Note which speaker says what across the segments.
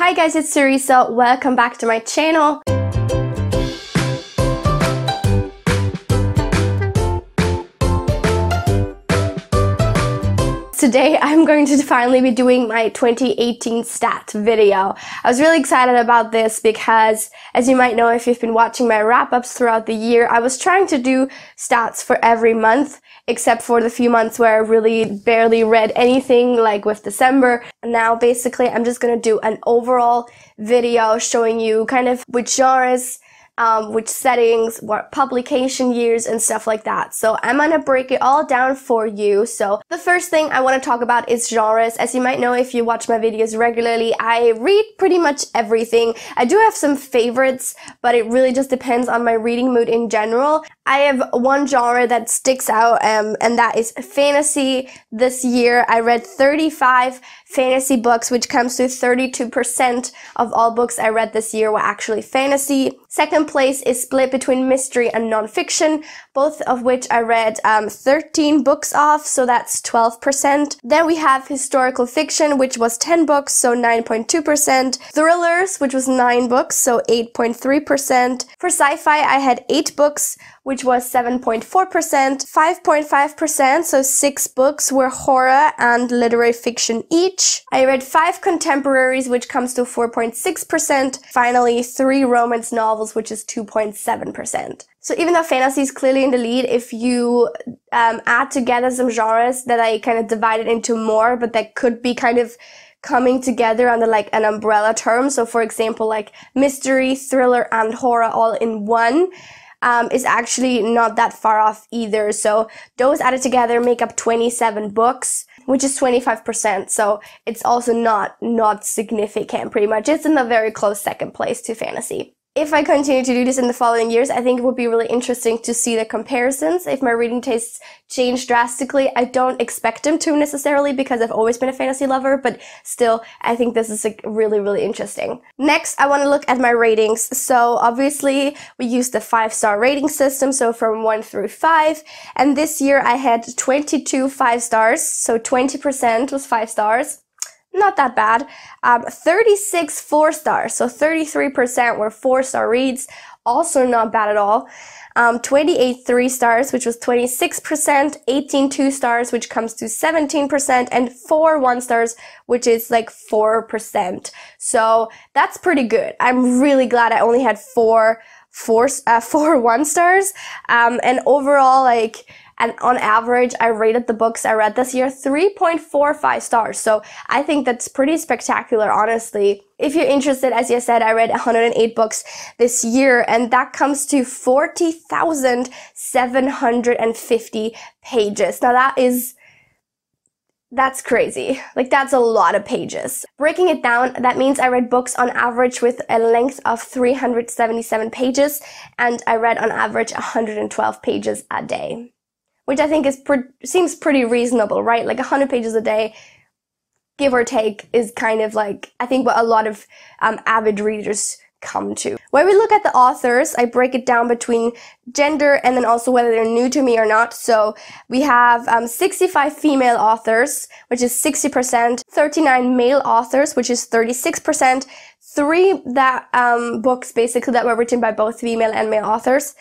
Speaker 1: Hi guys, it's Teresa. Welcome back to my channel. Today I'm going to finally be doing my 2018 stat video. I was really excited about this because, as you might know if you've been watching my wrap-ups throughout the year, I was trying to do stats for every month, except for the few months where I really barely read anything, like with December. And now basically I'm just gonna do an overall video showing you kind of which genres, which settings, what publication years and stuff like that. So I'm gonna break it all down for you. So the first thing I want to talk about is genres. As you might know if you watch my videos regularly, I read pretty much everything. I do have some favorites, but it really just depends on my reading mood in general. I have one genre that sticks out, and that is fantasy. This year I read 35 fantasy books, which comes to 32% of all books I read this year were actually fantasy. Second place is split between mystery and nonfiction, both of which I read 13 books of, so that's 12%. Then we have historical fiction, which was 10 books, so 9.2%. Thrillers, which was 9 books, so 8.3%. For sci-fi, I had 8 books, which was 7.4%. 5.5%, so 6 books, were horror and literary fiction each. I read 5 contemporaries, which comes to 4.6%. Finally, 3 romance novels, which is 2.7%. So even though fantasy is clearly in the lead, if you add together some genres that I kind of divided into more, but that could be kind of coming together under like an umbrella term. So for example, like mystery, thriller, and horror all in one, is actually not that far off either. So those added together make up 27 books, which is 25%. So it's also not significant, pretty much. It's in a very close second place to fantasy. If I continue to do this in the following years, I think it would be really interesting to see the comparisons. If my reading tastes change drastically, I don't expect them to necessarily because I've always been a fantasy lover, but still, I think this is like really, really interesting. Next, I want to look at my ratings. So obviously, we use the 5-star rating system, so from 1 through 5. And this year I had 22 5 stars, so 20% was 5 stars. Not that bad. 36 4 stars, so 33% were 4-star reads, also not bad at all. 28 3 stars, which was 26%, 18 2 stars, which comes to 17%, and 4 1 stars, which is like 4%. So that's pretty good. I'm really glad I only had 4 1 stars. And overall, like, and on average, I rated the books I read this year 3.45 stars. So I think that's pretty spectacular, honestly. If you're interested, as I said, I read 108 books this year, and that comes to 40,750 pages. Now that's crazy. Like, that's a lot of pages. Breaking it down, that means I read books on average with a length of 377 pages, and I read on average 112 pages a day, which I think seems pretty reasonable, right? Like 100 pages a day, give or take, is kind of like, I think, what a lot of avid readers come to. When we look at the authors, I break it down between gender and then also whether they're new to me or not. So we have 65 female authors, which is 60%, 39 male authors, which is 36%, 3 books basically that were written by both female and male authors.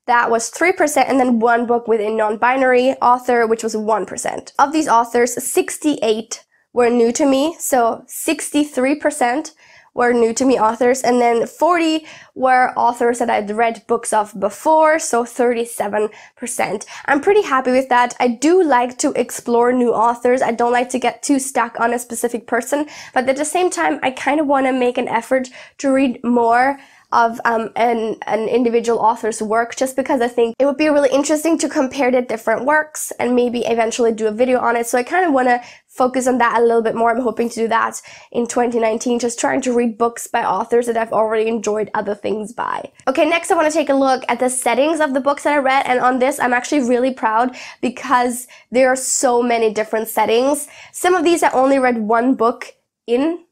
Speaker 1: That was 3%, and then 1 book with a non-binary author, which was 1%. Of these authors, 68 were new to me, so 63% were new to me authors, and then 40 were authors that I'd read books of before, so 37%. I'm pretty happy with that. I do like to explore new authors. I don't like to get too stuck on a specific person, but at the same time, I kind of want to make an effort to read more of an individual author's work, just because I think it would be really interesting to compare the different works and maybe eventually do a video on it. So I kind of want to focus on that a little bit more. I'm hoping to do that in 2019, just trying to read books by authors that I've already enjoyed other things by. Okay, next I want to take a look at the settings of the books that I read, and on this I'm actually really proud because there are so many different settings. Some of these I only read 1 book in,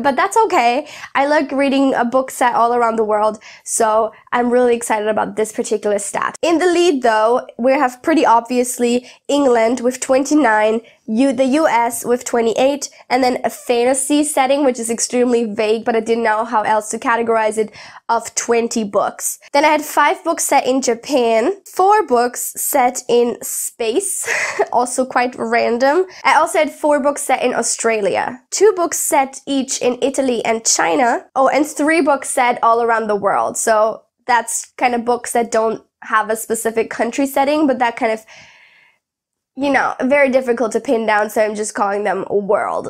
Speaker 1: but that's okay. I like reading a book set all around the world, so I'm really excited about this particular stat. In the lead though, we have pretty obviously England with 29, the US with 28, and then a fantasy setting, which is extremely vague, but I didn't know how else to categorize it, of 20 books. Then I had 5 books set in Japan, 4 books set in space, also quite random. I also had 4 books set in Australia, 2 books set each in Italy and China, and 3 books set all around the world. So that's kind of books that don't have a specific country setting, but that kind of, very difficult to pin down, so I'm just calling them world.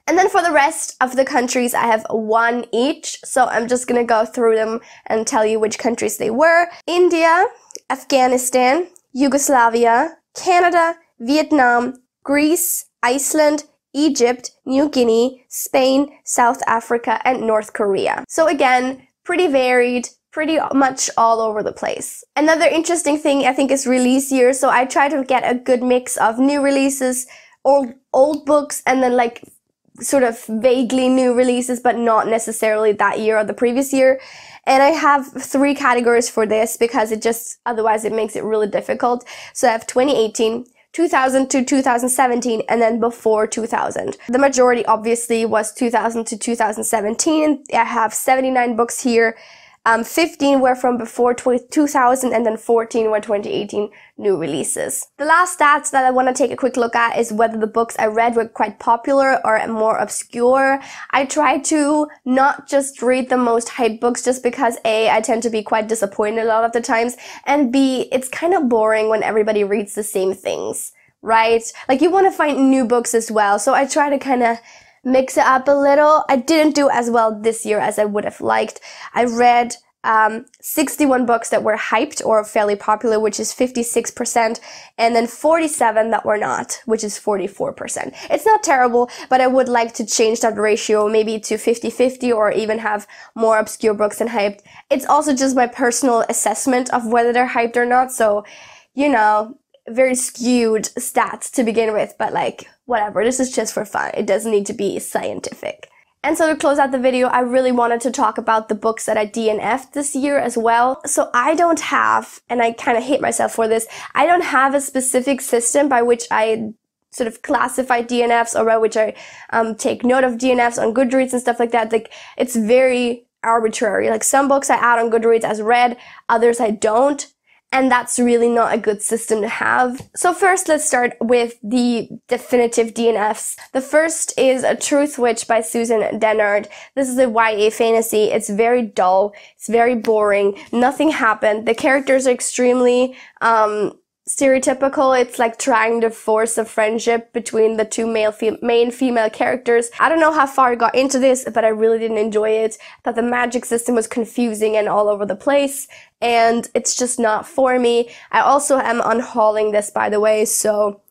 Speaker 1: And then for the rest of the countries, I have 1 each, so I'm just gonna go through them and tell you which countries they were. India, Afghanistan, Yugoslavia, Canada, Vietnam, Greece, Iceland, Egypt, New Guinea, Spain, South Africa, and North Korea. So again, pretty varied, pretty much all over the place. Another interesting thing I think is release year. So I try to get a good mix of new releases, old books, and then like sort of vaguely new releases, but not necessarily that year or the previous year. And I have 3 categories for this because otherwise it makes it really difficult. So I have 2018, 2000 to 2017, and then before 2000. The majority obviously was 2000 to 2017. I have 79 books here. 15 were from before 2000, and then 14 were 2018 new releases. The last stats that I want to take a quick look at is whether the books I read were quite popular or more obscure. I try to not just read the most hyped books just because A, I tend to be quite disappointed a lot of the times, and B, it's kind of boring when everybody reads the same things, right? Like, you want to find new books as well, so I try to kind of mix it up a little. I didn't do as well this year as I would have liked. I read 61 books that were hyped or fairly popular, which is 56%, and then 47 that were not, which is 44%. It's not terrible, but I would like to change that ratio maybe to 50-50 or even have more obscure books than hyped. It's also just my personal assessment of whether they're hyped or not, so, very skewed stats to begin with, but like, whatever, this is just for fun. It doesn't need to be scientific. And so to close out the video, I really wanted to talk about the books that I DNF'd this year as well. So I don't have, and I kind of hate myself for this, I don't have a specific system by which I sort of classify DNFs or by which I take note of DNFs on Goodreads and stuff like that. Like, it's very arbitrary. Like, some books I add on Goodreads as read, others I don't. And that's really not a good system to have. So first, let's start with the definitive DNFs. The first is A Truth Witch by Susan Dennard. This is a YA fantasy. It's very dull. It's very boring. Nothing happened. The characters are extremely stereotypical. It's like trying to force a friendship between the 2 main female characters. I don't know how far I got into this, but I really didn't enjoy it. I thought the magic system was confusing and all over the place, and it's just not for me. I also am unhauling this, by the way, so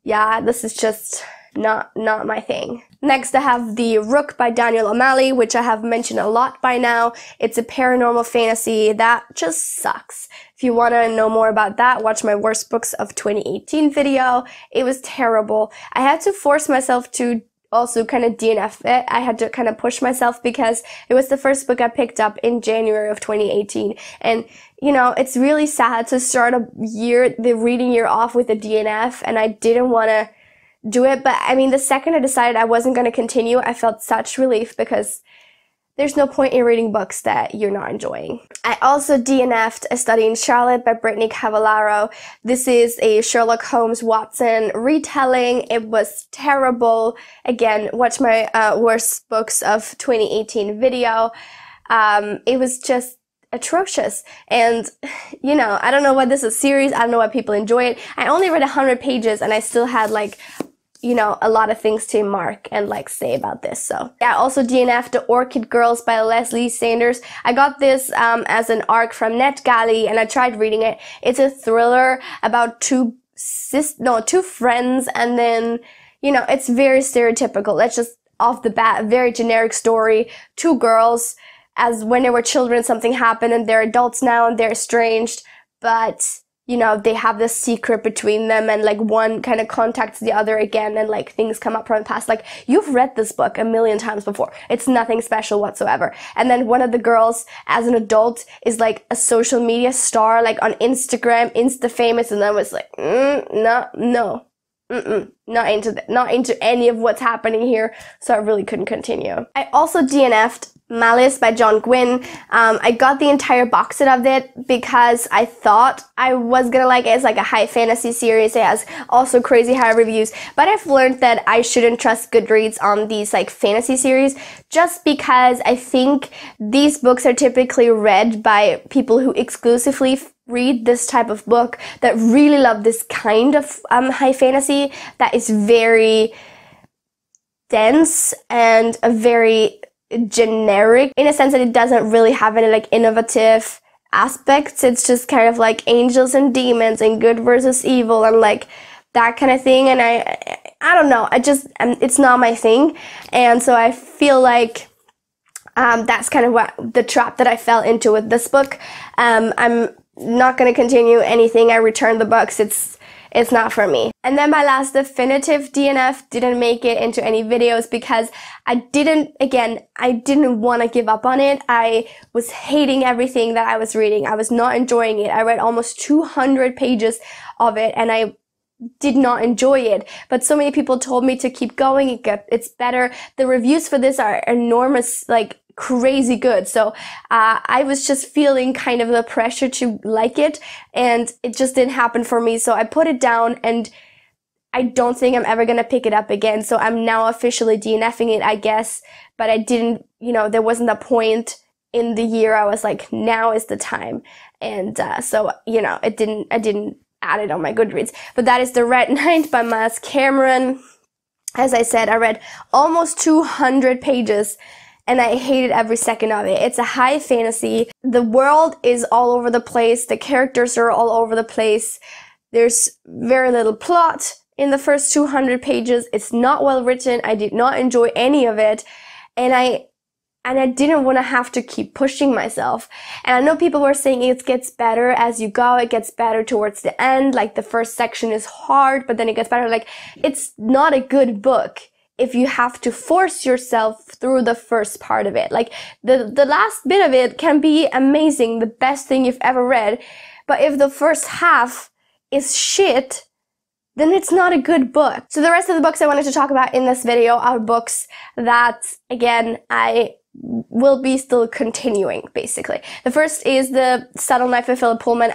Speaker 1: yeah, this is just not my thing. Next, I have The Rook by Daniel O'Malley, which I have mentioned a lot by now. It's a paranormal fantasy that just sucks. If you want to know more about that, watch my worst books of 2018 video. It was terrible. I had to force myself to also kind of DNF it. I had to kind of push myself because it was the first book I picked up in January of 2018. And, it's really sad to start the reading year off with a DNF, and I didn't want to do it, but I mean, the second I decided I wasn't going to continue, I felt such relief because there's no point in reading books that you're not enjoying. I also DNF'd A Study in Charlotte by Brittany Cavallaro. This is a Sherlock Holmes Watson retelling. It was terrible. Again, watch my worst books of 2018 video. It was just atrocious. And, I don't know why this is a series. I don't know why people enjoy it. I only read 100 pages and I still had a lot of things to mark and say about this. So yeah, I also DNF'd The Orchid Girls by Leslie Sanders. I got this as an ARC from NetGalley, and I tried reading it. It's a thriller about two friends, and then it's very stereotypical. It's just off the bat a very generic story. 2 girls, as when they were children something happened, and they're adults now and they're estranged, but they have this secret between them, and one kind of contacts the other again, and things come up from the past. You've read this book a million times before. It's nothing special whatsoever. And then one of the girls as an adult is a social media star, on Instagram, Insta famous, and I was no. Not into any of what's happening here, so I really couldn't continue. I also DNF'd Malice by John Gwynne. I got the entire box set of it because I thought I was gonna like it. It's like a high fantasy series. It has also crazy high reviews, but I've learned that I shouldn't trust Goodreads on these like fantasy series just because I think these books are typically read by people who exclusively read this type of book, that really love this kind of high fantasy that is very dense and a very generic, in a sense that it doesn't really have any like innovative aspects. It's just kind of like angels and demons and good versus evil and like that kind of thing. And I don't know, it's not my thing. And so I feel like that's kind of what the trap that I fell into with this book. I'm not going to continue anything. I returned the books. It's not for me. And then my last definitive DNF didn't make it into any videos because I didn't want to give up on it. I was hating everything that I was reading. I was not enjoying it. I read almost 200 pages of it and I did not enjoy it. But so many people told me to keep going. It's better. The reviews for this are enormous, like crazy good. So I was just feeling kind of the pressure to like it, and it just didn't happen for me. So I put it down, and I don't think I'm ever gonna pick it up again. So I'm now officially DNFing it, I guess. But I didn't, there wasn't a point in the year I was like, now is the time. And so I didn't add it on my Goodreads. But that is the Retinhines by Miles Cameron. As I said, I read almost 200 pages. And I hated every second of it. It's a high fantasy. The world is all over the place. The characters are all over the place. There's very little plot in the first 200 pages. It's not well written. I did not enjoy any of it. And I didn't want to have to keep pushing myself. And I know people were saying it gets better as you go. It gets better towards the end. Like the first section is hard, but then it gets better. Like it's not a good book if you have to force yourself through the first part of it. Like the last bit of it can be amazing, the best thing you've ever read. But if the first half is shit, then it's not a good book. So the rest of the books I wanted to talk about in this video are books that, again, I will be still continuing, basically. The first is The Subtle Knife by Philip Pullman.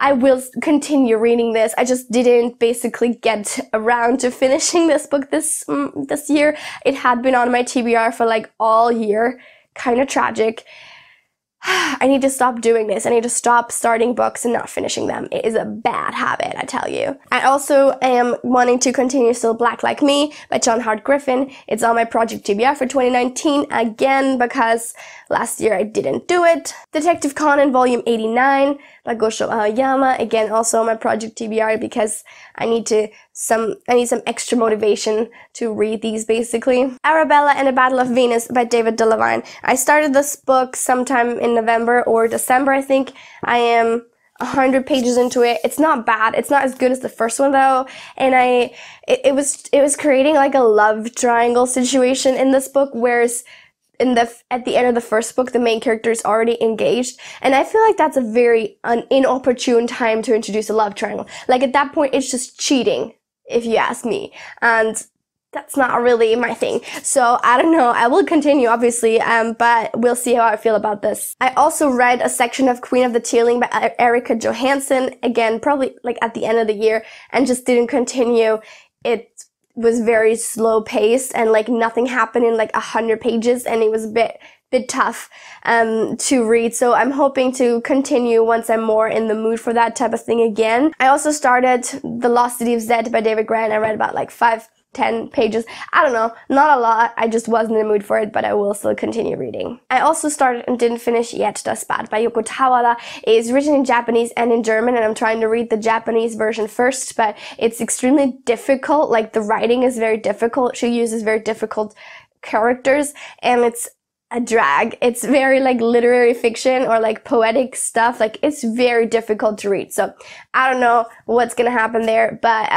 Speaker 1: I will continue reading this. I just didn't basically get around to finishing this book this year. It had been on my TBR for like all year. Kind of tragic. I need to stop doing this. I need to stop starting books and not finishing them. It is a bad habit, I tell you. I also am wanting to continue Still Black Like Me by John Hart Griffin. It's on my project TBR for 2019 again because last year I didn't do it. Detective Conan Volume 89 by Gosho Aoyama. Again, also on my project TBR because I need some extra motivation to read these, basically. Arabella and the Battle of Venus by David Delavigne. I started this book sometime in November or December, I think. I am 100 pages into it. It's not bad. It's not as good as the first one though. And it was creating like a love triangle situation in this book, whereas at the end of the first book, the main character is already engaged. And I feel like that's a very inopportune time to introduce a love triangle. Like at that point, it's just cheating, if you ask me. And that's not really my thing. So I don't know. I will continue, obviously, but we'll see how I feel about this. I also read a section of Queen of the Tearling by Erica Johansson. Again, probably like at the end of the year, and just didn't continue. It was very slow paced and like nothing happened in like 100 pages, and it was a bit tough to read. So I'm hoping to continue once I'm more in the mood for that type of thing again. I also started The Lost City of Zed by David Grant. I read about like 5-10 pages. I don't know, not a lot. I just wasn't in the mood for it, but I will still continue reading. I also started and didn't finish yet Das Bad by Yoko Tawara. It is written in Japanese and in German, and I'm trying to read the Japanese version first, but it's extremely difficult. Like the writing is very difficult. She uses very difficult characters, and it's a drag. It's very like literary fiction or like poetic stuff. Like it's very difficult to read. So I don't know what's gonna happen there, but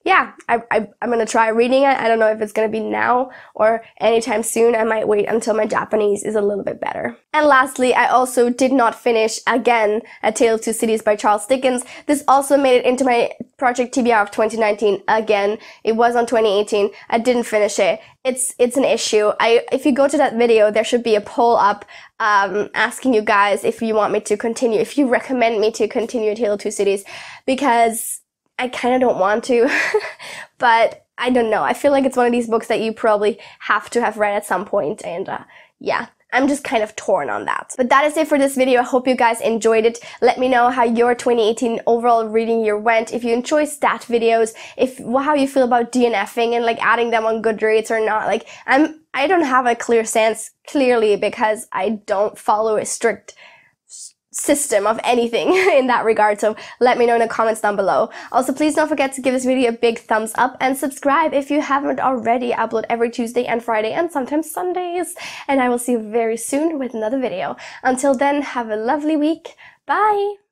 Speaker 1: yeah, I'm gonna try reading it. I don't know if it's gonna be now or anytime soon. I might wait until my Japanese is a little bit better. And lastly, I also did not finish, again, A Tale of Two Cities by Charles Dickens. This also made it into my project TBR of 2019. Again, it was on 2018. I didn't finish it. It's an issue. If you go to that video, there should be a poll up asking you guys if you want me to continue, if you recommend me to continue A Tale of Two Cities, because I kind of don't want to, but I don't know. I feel like it's one of these books that you probably have to have read at some point, and yeah, I'm just kind of torn on that. But that is it for this video. I hope you guys enjoyed it. Let me know how your 2018 overall reading year went. If you enjoy stat videos, how you feel about DNFing and like adding them on Goodreads or not. Like I don't have a clear sense clearly because I don't follow a strict system of anything in that regard, so let me know in the comments down below. Also, please don't forget to give this video a big thumbs up and subscribe if you haven't already. I upload every Tuesday and Friday and sometimes Sundays, and I will see you very soon with another video. Until then, have a lovely week. Bye!